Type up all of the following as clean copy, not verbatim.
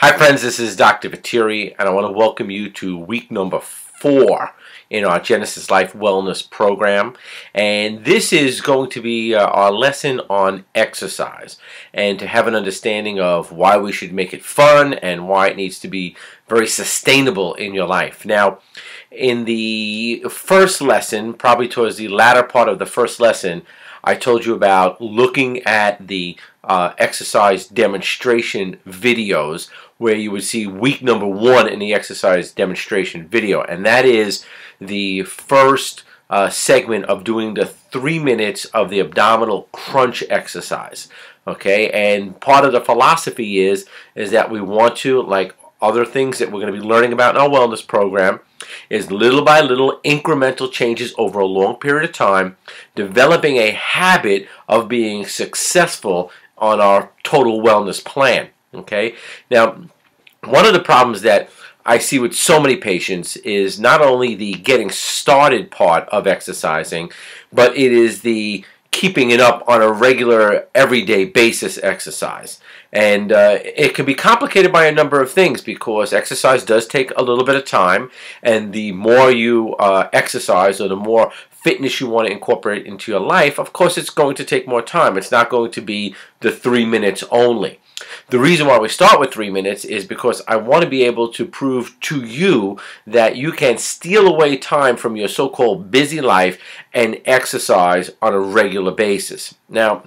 Hi friends, this is Dr. Vatiri, and I want to welcome you to week number 4 in our Genesis Life Wellness program. And this is going to be our lesson on exercise, and to have an understanding of why we should make it fun and why it needs to be very sustainable in your life. Now, in the first lesson, probably towards the latter part of the first lesson, I told you about looking at the exercise demonstration videos, where you would see week number 1 in the exercise demonstration video, and that is the first segment of doing the 3 minutes of the abdominal crunch exercise. Okay, and part of the philosophy is that we want to, like other things that we're going to be learning about in our wellness program, is little by little incremental changes over a long period of time, developing a habit of being successful on our total wellness plan. Okay, now one of the problems that I see with so many patients is not only the getting started part of exercising, but it is the keeping it up on a regular, everyday basis exercise. And it can be complicated by a number of things, because exercise does take a little bit of time, and the more you exercise, or the more fitness you want to incorporate into your life, of course it's going to take more time. It's not going to be the 3 minutes only. The reason why we start with 3 minutes is because I want to be able to prove to you that you can steal away time from your so-called busy life and exercise on a regular basis. Now,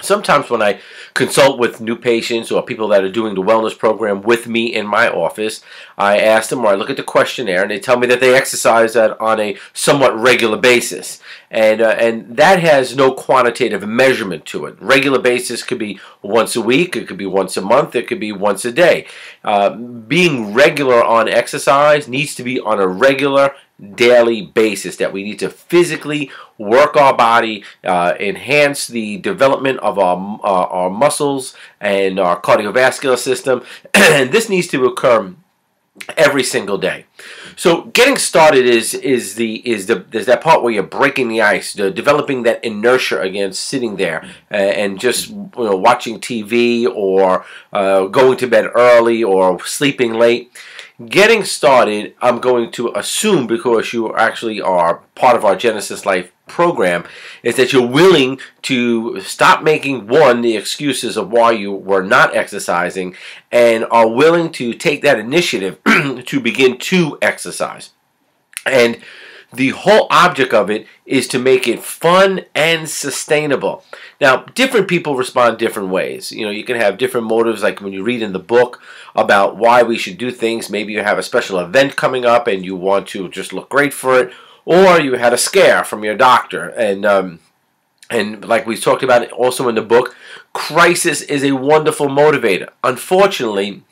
sometimes when I consult with new patients or people that are doing the wellness program with me in my office, I ask them, or I look at the questionnaire, and they tell me that they exercise on a somewhat regular basis. And that has no quantitative measurement to it. Regular basis could be once a week, it could be once a month, it could be once a day. Being regular on exercise needs to be on a regular daily basis, that we need to physically work our body, enhance the development of our muscles and our cardiovascular system, and this needs to occur every single day. So getting started is that part where you're breaking the ice, developing that inertia against sitting there and just watching TV, or going to bed early, or sleeping late. Getting started, I'm going to assume, because you actually are part of our Genesis Life program, is that you're willing to stop making, one, the excuses of why you were not exercising, and are willing to take that initiative to begin to exercise. And the whole object of it is to make it fun and sustainable. Now, different people respond different ways. You can have different motives, like when you read in the book about why we should do things. Maybe you have a special event coming up and you want to just look great for it, or you had a scare from your doctor. And like we talked about also in the book, crisis is a wonderful motivator. Unfortunately,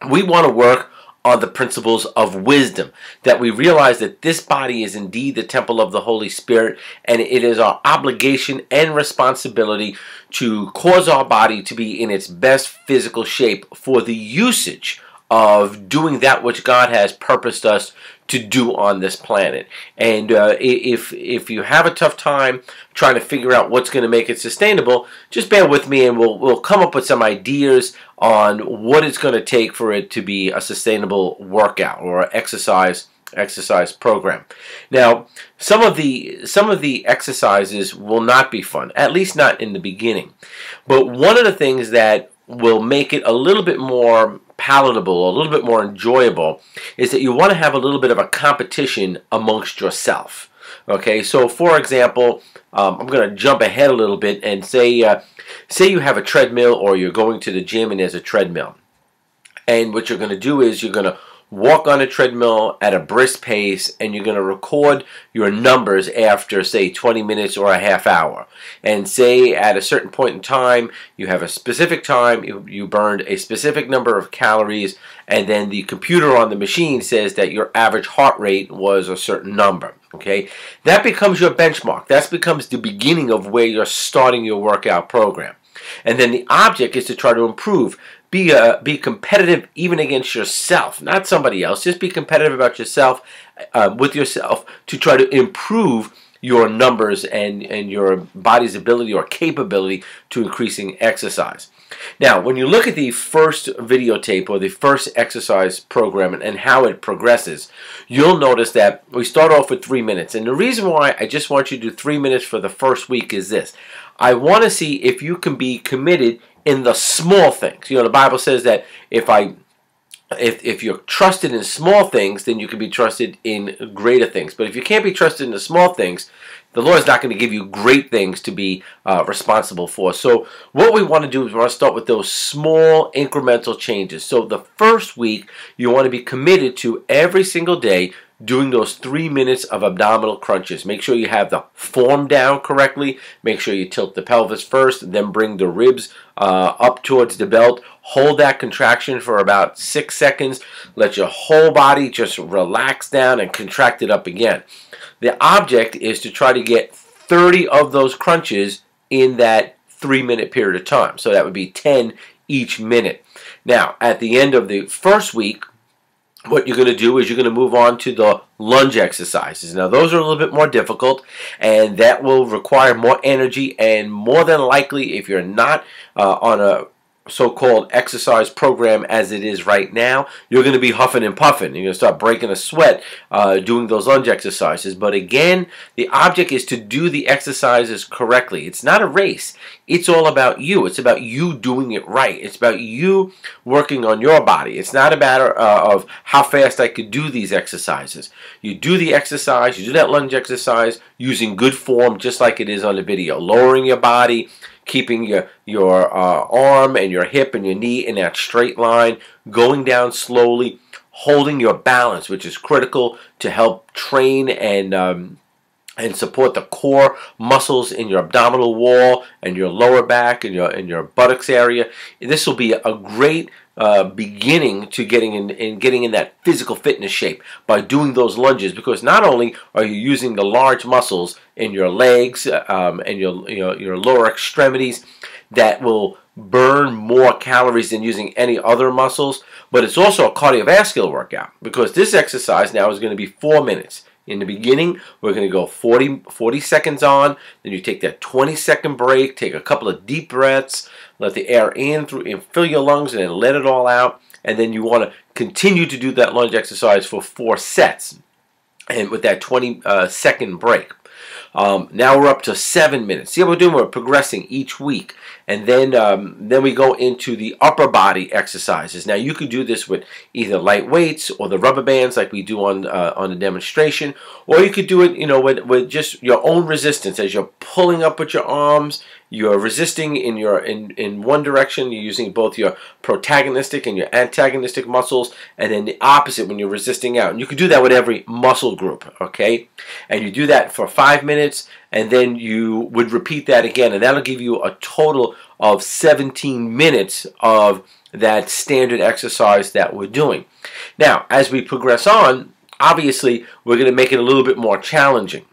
we want to work on the principles of wisdom, that we realize that this body is indeed the temple of the Holy Spirit, and it is our obligation and responsibility to cause our body to be in its best physical shape for the usage of doing that which God has purposed us to do on this planet. And if you have a tough time trying to figure out what's going to make it sustainable, just bear with me, and we'll come up with some ideas on what it's going to take for it to be a sustainable workout or exercise program. Now, some of the exercises will not be fun, at least not in the beginning. But one of the things that will make it a little bit more palatable, a little bit more enjoyable, is that you want to have a little bit of a competition amongst yourself. Okay, so for example, I'm going to jump ahead a little bit and say you have a treadmill, or you're going to the gym and there's a treadmill. And what you're going to do is you're going to walk on a treadmill at a brisk pace, and you're going to record your numbers after, say, 20 minutes or a half hour. And say at a certain point in time, you have a specific time, you burned a specific number of calories, and then the computer on the machine says that your average heart rate was a certain number. Okay, that becomes your benchmark. That becomes the beginning of where you're starting your workout program. And then the object is to try to improve. Be competitive even against yourself, not somebody else. Just be competitive about yourself, with yourself, to try to improve your numbers and your body's ability or capability to increasing exercise. Now, when you look at the first videotape or the first exercise program and how it progresses, you'll notice that we start off with 3 minutes. And the reason why I just want you to do 3 minutes for the first week is this. I want to see if you can be committed in the small things. You know, the Bible says that if you're trusted in small things, then you can be trusted in greater things. But if you can't be trusted in the small things, the Lord is not going to give you great things to be responsible for. So what we want to do is we want to start with those small incremental changes. So the first week, you want to be committed to every single day doing those 3 minutes of abdominal crunches. Make sure you have the form down correctly. Make sure you tilt the pelvis first, then bring the ribs up towards the belt. Hold that contraction for about 6 seconds. Let your whole body just relax down and contract it up again. The object is to try to get 30 of those crunches in that 3-minute period of time. So that would be 10 each minute. Now, at the end of the first week, what you're going to do is you're going to move on to the lunge exercises. Now, those are a little bit more difficult, and that will require more energy, and more than likely, if you're not on a so-called exercise program as it is right now, you're going to be huffing and puffing. You're going to start breaking a sweat doing those lunge exercises. But again, the object is to do the exercises correctly. It's not a race. It's all about you. It's about you doing it right. It's about you working on your body. It's not a matter of how fast I could do these exercises. You do the exercise, you do that lunge exercise using good form, just like it is on the video. Lowering your body, keeping your arm and your hip and your knee in that straight line, going down slowly, holding your balance, which is critical to help train and support the core muscles in your abdominal wall and your lower back and your buttocks area. This will be a great beginning to getting in that physical fitness shape by doing those lunges, because not only are you using the large muscles in your legs and your lower extremities that will burn more calories than using any other muscles, but it's also a cardiovascular workout, because this exercise now is going to be 4 minutes. In the beginning, we're going to go 40 seconds on, then you take that 20-second break, take a couple of deep breaths, let the air in through and fill your lungs, and then let it all out. And then you want to continue to do that lunge exercise for 4 sets, and with that 20-second break. Now we're up to 7 minutes. See how we're doing? We're progressing each week. And then we go into the upper body exercises. Now you could do this with either light weights or the rubber bands like we do on the demonstration, or you could do it, with just your own resistance. As you're pulling up with your arms, you're resisting in one direction. You're using both your protagonistic and your antagonistic muscles, and then the opposite when you're resisting out. And you could do that with every muscle group, okay? And you do that for 5 minutes, and then you would repeat that again, and that'll give you a total of 17 minutes of that standard exercise that we're doing. Now, as we progress on, obviously, we're going to make it a little bit more challenging.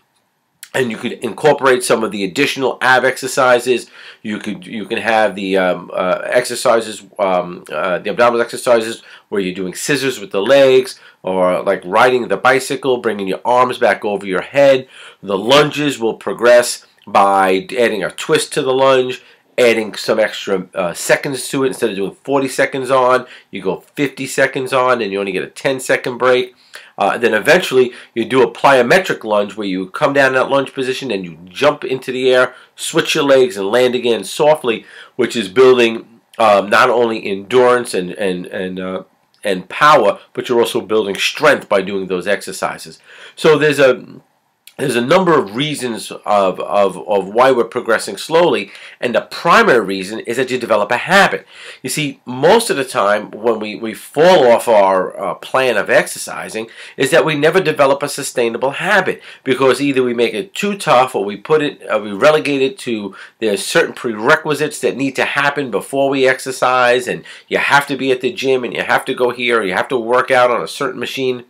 And you could incorporate some of the additional ab exercises. You can have the exercises, the abdominal exercises where you're doing scissors with the legs, or like riding the bicycle, bringing your arms back over your head. The lunges will progress by adding a twist to the lunge, adding some extra seconds to it. Instead of doing 40 seconds on, you go 50 seconds on, and you only get a 10-second break. Then eventually you do a plyometric lunge where you come down in that lunge position and you jump into the air, switch your legs, and land again softly, which is building not only endurance and power, but you're also building strength by doing those exercises. So there's a number of reasons of why we're progressing slowly, and the primary reason is that you develop a habit. You see, most of the time when we fall off our plan of exercising is that we never develop a sustainable habit, because either we make it too tough, or we relegate it to there's certain prerequisites that need to happen before we exercise, and you have to be at the gym, and you have to go here, or you have to work out on a certain machine.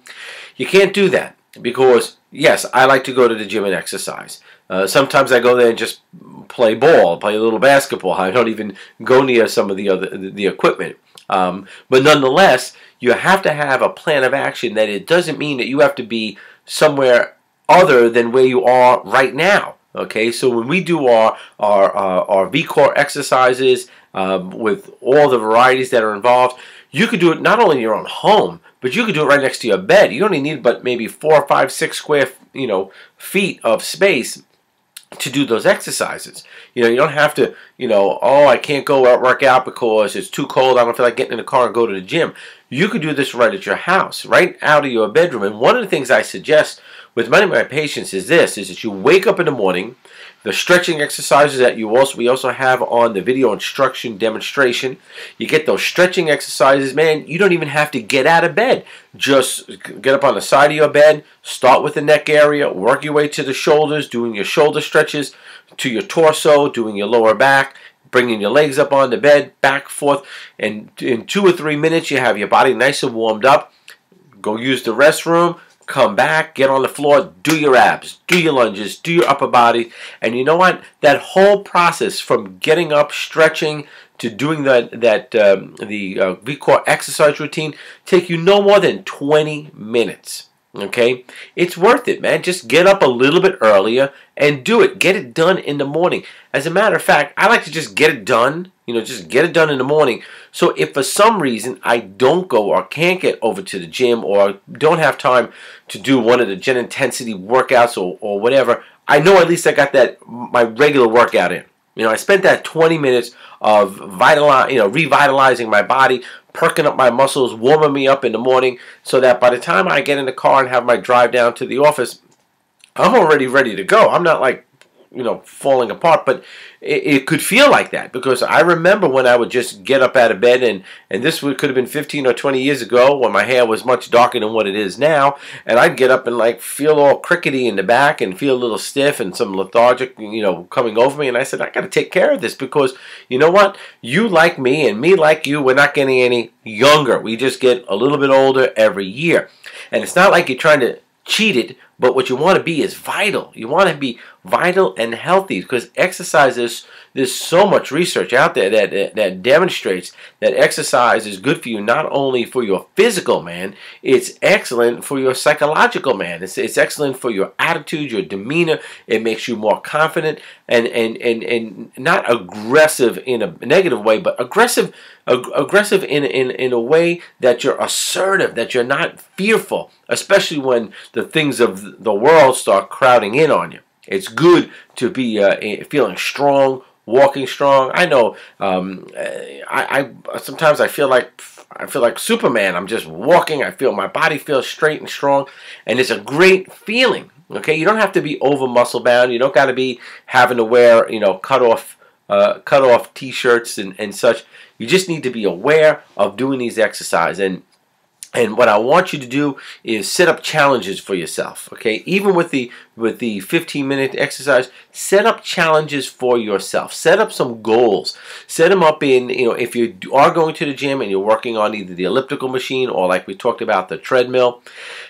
You can't do that, because yes, I like to go to the gym and exercise. Sometimes I go there and just play ball, play a little basketball. I don't even go near some of the equipment. But nonetheless, you have to have a plan of action. That it doesn't mean that you have to be somewhere other than where you are right now. Okay, so when we do our V-core exercises with all the varieties that are involved. You could do it not only in your own home, but you could do it right next to your bed. You only need but maybe 4, 5, 6 square feet of space to do those exercises. You don't have to, oh, I can't go out work out because it's too cold. I don't feel like getting in the car and go to the gym. You could do this right at your house, right out of your bedroom. And one of the things I suggest with many of my patients is that you wake up in the morning. The stretching exercises that we also have on the video instruction demonstration. You get those stretching exercises, man. You don't even have to get out of bed. Just get up on the side of your bed, start with the neck area, work your way to the shoulders, doing your shoulder stretches, to your torso, doing your lower back, bringing your legs up on the bed, back, forth. And in 2 or 3 minutes, you have your body nice and warmed up. Go use the restroom. Come back, get on the floor, do your abs, do your lunges, do your upper body. And you know what? That whole process from getting up, stretching, to doing the VCore exercise routine take you no more than 20 minutes. Okay? It's worth it, man. Just get up a little bit earlier and do it. Get it done in the morning. As a matter of fact, I like to just get it done. Just get it done in the morning. So if for some reason I don't go or can't get over to the gym or don't have time to do one of the Gen Intensity workouts or whatever, I know at least I got my regular workout in. I spent that 20 minutes of revitalizing my body, perking up my muscles, warming me up in the morning so that by the time I get in the car and have my drive down to the office, I'm already ready to go. I'm not like, falling apart, but it could feel like that because I remember when I would just get up out of bed and this could have been 15 or 20 years ago when my hair was much darker than what it is now, and I'd get up and like feel all crickety in the back and feel a little stiff and some lethargic, coming over me, and I said, I got to take care of this because you know what? You like me and me like you, we're not getting any younger. We just get a little bit older every year. And it's not like you're trying to cheat it, but what you want to be is vital. You want to be vital and healthy because exercise there's so much research out there that demonstrates that exercise is good for you, not only for your physical man, it's excellent for your psychological man. It's excellent for your attitude, your demeanor. It makes you more confident and not aggressive in a negative way, but aggressive in a way that you're assertive, that you're not fearful, especially when the things of the world start crowding in on you. It's good to be feeling strong, walking strong. I know. I sometimes I feel like Superman. I'm just walking. I feel my body feels straight and strong, and it's a great feeling. Okay, you don't have to be over muscle bound. You don't got to be having to wear cut off t-shirts and such. You just need to be aware of doing these exercises. And what I want you to do is set up challenges for yourself, okay? Even with the 15-minute exercise, set up challenges for yourself. Set up some goals. Set them up in, if you are going to the gym and you're working on either the elliptical machine or like we talked about, the treadmill,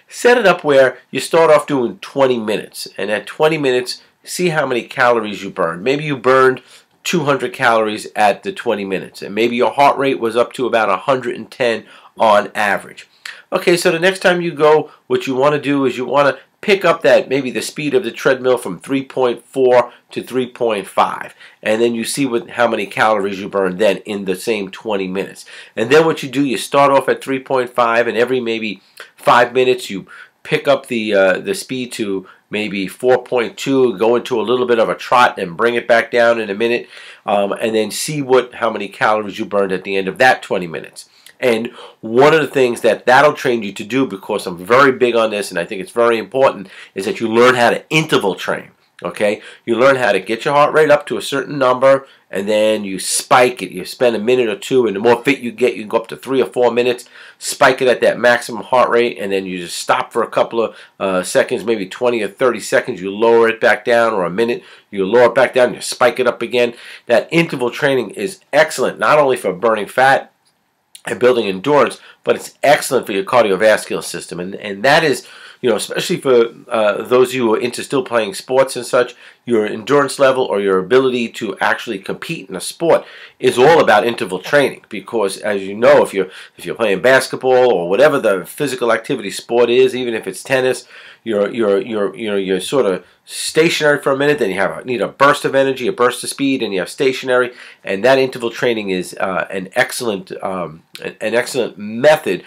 set it up where you start off doing 20 minutes. And at 20 minutes, see how many calories you burned. Maybe you burned 200 calories at the 20 minutes. And maybe your heart rate was up to about 110 on average. Okay, so the next time you go, what you want to do is you want to pick up maybe the speed of the treadmill from 3.4 to 3.5. And then you see how many calories you burn then in the same 20 minutes. And then what you do, you start off at 3.5 and every maybe 5 minutes you pick up the speed to maybe 4.2, go into a little bit of a trot and bring it back down in a minute, and then see how many calories you burned at the end of that 20 minutes. And one of the things that'll train you to do, because I'm very big on this and I think it's very important, is that you learn how to interval train. Okay? You learn how to get your heart rate up to a certain number and then you spike it. You spend a minute or two, and the more fit you get, you can go up to 3 or 4 minutes, spike it at that maximum heart rate, and then you just stop for a couple of seconds, maybe 20 or 30 seconds. You lower it back down, or a minute. You lower it back down, you spike it up again. That interval training is excellent, not only for burning fat and building endurance, but it's excellent for your cardiovascular system. And that is you know, especially for those of you who are into still playing sports and such, your endurance level or your ability to actually compete in a sport is all about interval training. Because, as you know, if you're playing basketball or whatever the physical activity sport is, even if it's tennis, you're sort of stationary for a minute, then you need a burst of energy, a burst of speed, and you have stationary. And that interval training is an excellent method